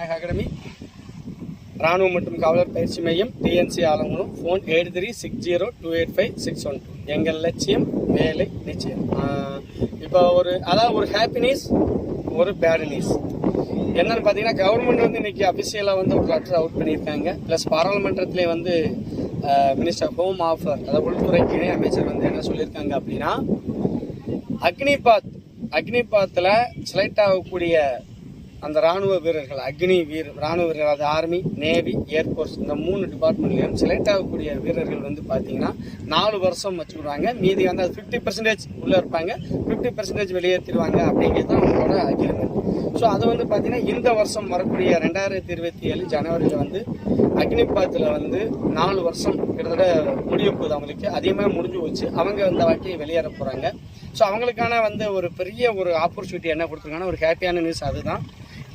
Vinayaka academy ராணுவம் மற்றும் காவலர் பயிற்சி மையம் டிஎன்சி ஆலங்குளம். ஃபோன் 8360285612. எங்கள் லட்சியம் வேலை நிச்சயம். இப்போ ஒரு ஹாப்பி நியூஸ், ஒரு பேட் நியூஸ் என்னன்னு பார்த்தீங்கன்னா, கவர்மெண்ட் வந்து இன்னைக்கு அபிஷியலாக வந்து ஒரு லெட்டர் அவுட் பண்ணியிருக்காங்க. ப்ளஸ் பாராளுமன்றத்திலே வந்து மினிஸ்டர் ஹோம் ஆஃபர், அதாவது உள்துறைக்கு இணை அமைச்சர் வந்து என்ன சொல்லியிருக்காங்க அப்படின்னா, அக்னிபாத்தில் செலக்ட் ஆகக்கூடிய அந்த ராணுவ வீரர்கள், ராணுவ வீரர்கள், அது ஆர்மி, நேவி, ஏர்ஃபோர்ஸ், இந்த 3 டிபார்ட்மெண்ட்லையும் செலக்ட் ஆகக்கூடிய வீரர்கள் வந்து பார்த்தீங்கன்னா 4 வருஷம் வச்சுக்கிடுவாங்க. மீதி வந்து அது 50% உள்ளே இருப்பாங்க, 50% வெளியேற்றிடுவாங்க அப்படிங்கிறது தான் அவங்களோட அக்ரிமெண்ட். ஸோ அது வந்து பார்த்தீங்கன்னா இந்த வருஷம் வரக்கூடிய 2027 ஜனவரியில் வந்து அக்னிபாத்தில் வந்து 4 வருஷம் கிட்டத்தட்ட முடிய போகுது அவங்களுக்கு. அதிகமாக முடிஞ்சு வச்சு அவங்க இந்த வாட்டி வெளியேற போகிறாங்க. ஸோ அவங்களுக்கான வந்து ஒரு பெரிய ஒரு ஆப்பர்ச்சுனிட்டி என்ன கொடுத்துருக்காங்கன்னா, ஒரு ஹாப்பியான நியூஸ். அதுதான்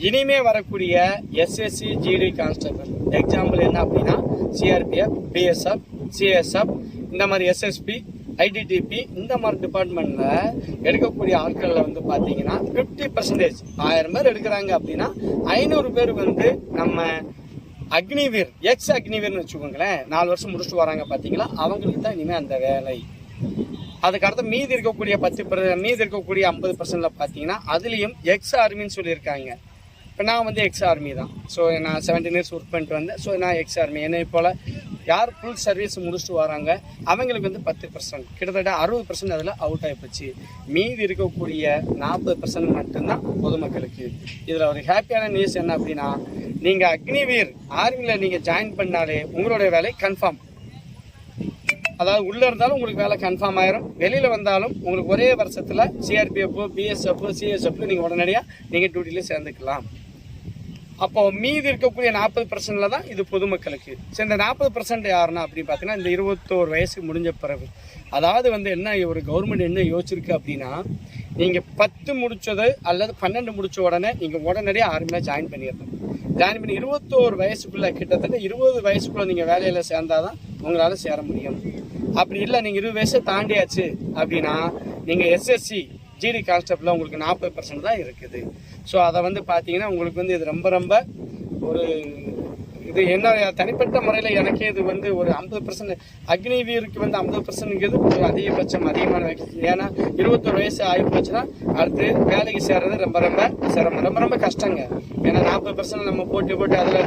இனிமே வரக்கூடிய எஸ்எஸ்சி ஜிடி கான்ஸ்டபிள் எக்ஸாம்பிள் என்ன அப்படின்னா, சிஆர்பிஎஃப், பிஎஸ்எஃப், சிஎஸ்எஃப், இந்த மாதிரி எஸ்எஸ்பி, ஐடிடிபி, இந்த மாதிரி டிபார்ட்மெண்ட்ல எடுக்கக்கூடிய ஆட்களில் வந்து பார்த்தீங்கன்னா 50%, 1000 பேர் எடுக்கிறாங்க அப்படின்னா 500 பேர் வந்து நம்ம அக்னிவீர், எக்ஸ் அக்னிவீர்னு வச்சுக்கோங்களேன், 4 வருஷம் முடிச்சுட்டு வராங்க பார்த்தீங்களா, அவங்களுக்கு தான் இனிமேல் அந்த வேலை. அதுக்கடுத்து மீதி இருக்கக்கூடிய 50%ல பார்த்தீங்கன்னா அதுலேயும் எக்ஸ் ஆர்மின்னு சொல்லியிருக்காங்க. இப்போ நான் வந்து எக்ஸ் ஆர்மி தான். ஸோ நான் 17 இயர்ஸ் ஒர்க் பண்ணிட்டு வந்தேன். ஸோ நான் எக்ஸ் ஆர்மி. என்னை போல் யார் ஃபுல் சர்வீஸ் முடிச்சுட்டு வராங்க அவங்களுக்கு வந்து 10%, கிட்டத்தட்ட 60% அதில் அவுட் ஆகிப்போச்சு. மீதி இருக்கக்கூடிய 40% மட்டும்தான் பொதுமக்களுக்கு. இதில் ஒரு ஹாப்பியான நியூஸ் என்ன அப்படின்னா, நீங்கள் அக்னிவீர் ஆர்மியில் நீங்கள் ஜாயின் பண்ணாலே உங்களுடைய வேலை கன்ஃபார்ம். அதாவது உள்ளே இருந்தாலும் உங்களுக்கு வேலை கன்ஃபார்ம் ஆயிரும், வெளியில் வந்தாலும் உங்களுக்கு ஒரே வருஷத்தில் சிஆர்பிஎஃப், பிஎஸ்எஃப், சிஎஸ்எஃப் நீங்கள் உடனடியாக நீங்கள் டியூட்டியில் சேர்ந்துக்கலாம். அப்போ மீதி இருக்கக்கூடிய 40%ல தான் இது பொதுமக்களுக்கு. ஸோ இந்த 40% யாருன்னா அப்படின்னு பார்த்தீங்கன்னா, இந்த 21 வயசுக்கு முடிஞ்ச பிறகு. அதாவது வந்து என்ன ஒரு கவர்மெண்ட் என்ன யோசிச்சிருக்கு அப்படின்னா, நீங்கள் 10 முடிச்சது அல்லது 12 முடிச்ச உடனே நீங்கள் உடனடியாக ஆர்மியில் ஜாயின் பண்ணிடணும். ஜாயின் பண்ணி 21 வயசுக்குள்ளே, கிட்டத்தட்ட 20 வயசுக்குள்ளே நீங்கள் வேலையில் சேர்ந்தாதான் உங்களால் சேர முடியும். அப்படி இல்லை, நீங்கள் 20 வயசை தாண்டியாச்சு அப்படின்னா நீங்கள் எஸ்எஸ்சி ஜிடி கான்ஸ்டபிளில் உங்களுக்கு 40% தான் இருக்குது. ஸோ அதை வந்து பார்த்தீங்கன்னா உங்களுக்கு வந்து இது ரொம்ப ரொம்ப ஒரு இது என்ன தனிப்பட்ட முறையில் எனக்கே இது வந்து ஒரு 50% அக்னிவீருக்கு வந்து 50%ங்கிறது ஒரு அதிகமான வயசு. ஏன்னா 21 வயசு ஆகி போச்சுன்னா அடுத்து வேலைக்கு சேர்றது ரொம்ப ரொம்ப சிரமம், ரொம்ப ரொம்ப கஷ்டங்க. ஏன்னா 40% நம்ம போட்டு அதில்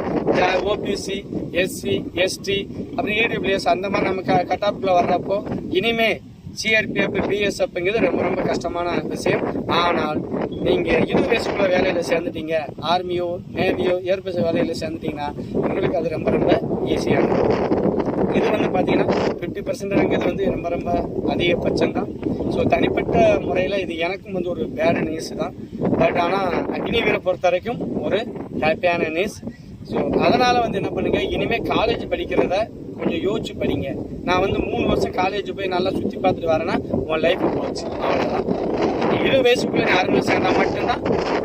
ஓபிசி, எஸ்சி, எஸ்டி, அப்புறம் இடபிள்யூஎஸ் அந்த மாதிரி நம்ம கட்டாப்புல வர்றப்போ இனிமே சிஆர்பிஎஃப், பிஎஸ்எஃப்ங்கிறது ரொம்ப ரொம்ப கஷ்டமான விஷயம். ஆனால் நீங்கள் 20 வயசுக்குள்ள வேலையில் சேர்ந்துட்டீங்க, ஆர்மியோ, நேவியோ, ஏர்போர்ஸ் வேலையில் சேர்ந்துட்டீங்கன்னா உங்களுக்கு அது ரொம்ப ரொம்ப ஈஸியாக இருக்கும். இது வந்து பார்த்தீங்கன்னா 50%ங்கிறது வந்து ரொம்ப ரொம்ப அதிகபட்சம் தான். ஸோ தனிப்பட்ட முறையில் இது எனக்கும் வந்து ஒரு பேட் நியூஸ் தான். பட் ஆனால் அக்னிவீரை பொறுத்த வரைக்கும் ஒரு ஹாப்பியான நியூஸ். ஸோ அதனால் வந்து என்ன பண்ணுங்க, இனிமேல் காலேஜ் படிக்கிறத கொஞ்சம் யோசிச்சு படிங்க. நான் வந்து 3 வருஷம் காலேஜ் போய் நல்லா சுற்றி பார்த்துட்டு வரேன்னா உன் லைஃப் போச்சு, அவ்வளோதான். 20 வயசுக்குள்ளே ஆர்மியில் சேர்ந்தால் மட்டும்தான்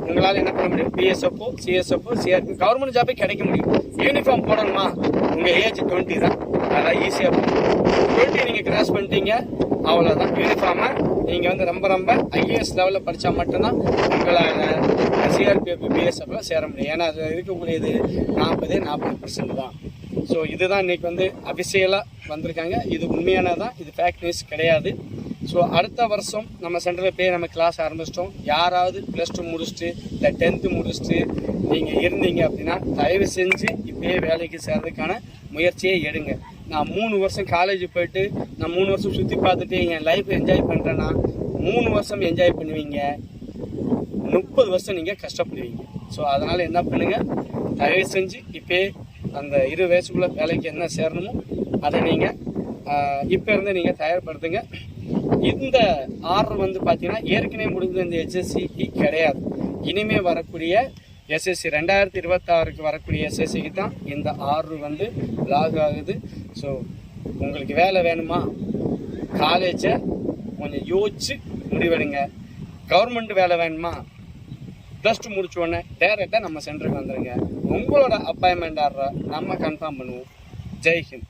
உங்களால் என்ன பண்ண முடியும், பிஎஸ்எஃப்ஓ, சிஎஸ்எஃப்ஓ, சிஆர்பி, கவர்மெண்ட் ஜாபே கிடைக்க முடியும். யூனிஃபார்ம் போடணுமா, உங்கள் ஏஜ் 20 தான், அதான் ஈஸியாக போகும். 20 நீங்கள் கிராஸ் பண்ணிட்டீங்க, அவ்வளோதான். யூனிஃபார்மை நீங்கள் வந்து ரொம்ப ரொம்ப ஐஏஎஸ் லெவலில் படித்தா மட்டும்தான் உங்களால் சிஆர்பிஎஃப், பிஎஸ்எஃப்ல சேர முடியும். ஏன்னா அது இருக்கக்கூடியது 40% தான். ஸோ இதுதான் இன்னைக்கு வந்து அபிஷியலாக வந்திருக்காங்க. இது உண்மையானதான், இது ஃபேக் நியூஸ் கிடையாது. ஸோ அடுத்த வருஷம் நம்ம சென்டரில் போய் நம்ம கிளாஸ் ஆரம்பிச்சிட்டோம். யாராவது +2 முடிச்சுட்டு இல்லை 10th முடிச்சுட்டு நீங்கள் இருந்தீங்க அப்படின்னா தயவு செஞ்சு இப்போயே வேலைக்கு சேர்றதுக்கான முயற்சியை எடுங்க. நான் 3 வருஷம் காலேஜ் போயிட்டு நான் 3 வருஷம் சுற்றி பார்த்துட்டு என் லைஃப் என்ஜாய் பண்ணுறேன்னா 3 வருஷம் என்ஜாய் பண்ணுவீங்க, 30 வருஷம் நீங்கள் கஷ்டப்படுவீங்க. ஸோ அதனால் என்ன பண்ணுங்கள், தயவு செஞ்சு இப்போ அந்த 20 வயசுக்குள்ள வேலைக்கு என்ன சேரணுமோ அதை நீங்கள் இப்போ இருந்து நீங்கள் தயார்படுத்துங்க. இந்த ஆர்டர் வந்து பார்த்தீங்கன்னா ஏற்கனவே முடிஞ்ச இந்த HSCக்கு கிடையாது. இனிமேல் வரக்கூடிய எஸ்எஸ்சி 2026க்கு வரக்கூடிய எஸ்எஸ்சிக்கு தான் இந்த ஆர்டர் வந்து லாக் ஆகுது. ஸோ உங்களுக்கு வேலை வேணுமா, காலேஜை கொஞ்சம் யோசிச்சு முடிவெடுங்க. கவர்மெண்ட் வேலை வேணுமா, +2 முடிச்ச உடனே டேரெக்டாக நம்ம சென்டருக்கு வந்துடுங்க. உங்களோட அப்பாயின்மெண்ட் ஆர்டரை நம்ம கன்ஃபார்ம் பண்ணுவோம். ஜெய்ஹிந்த்.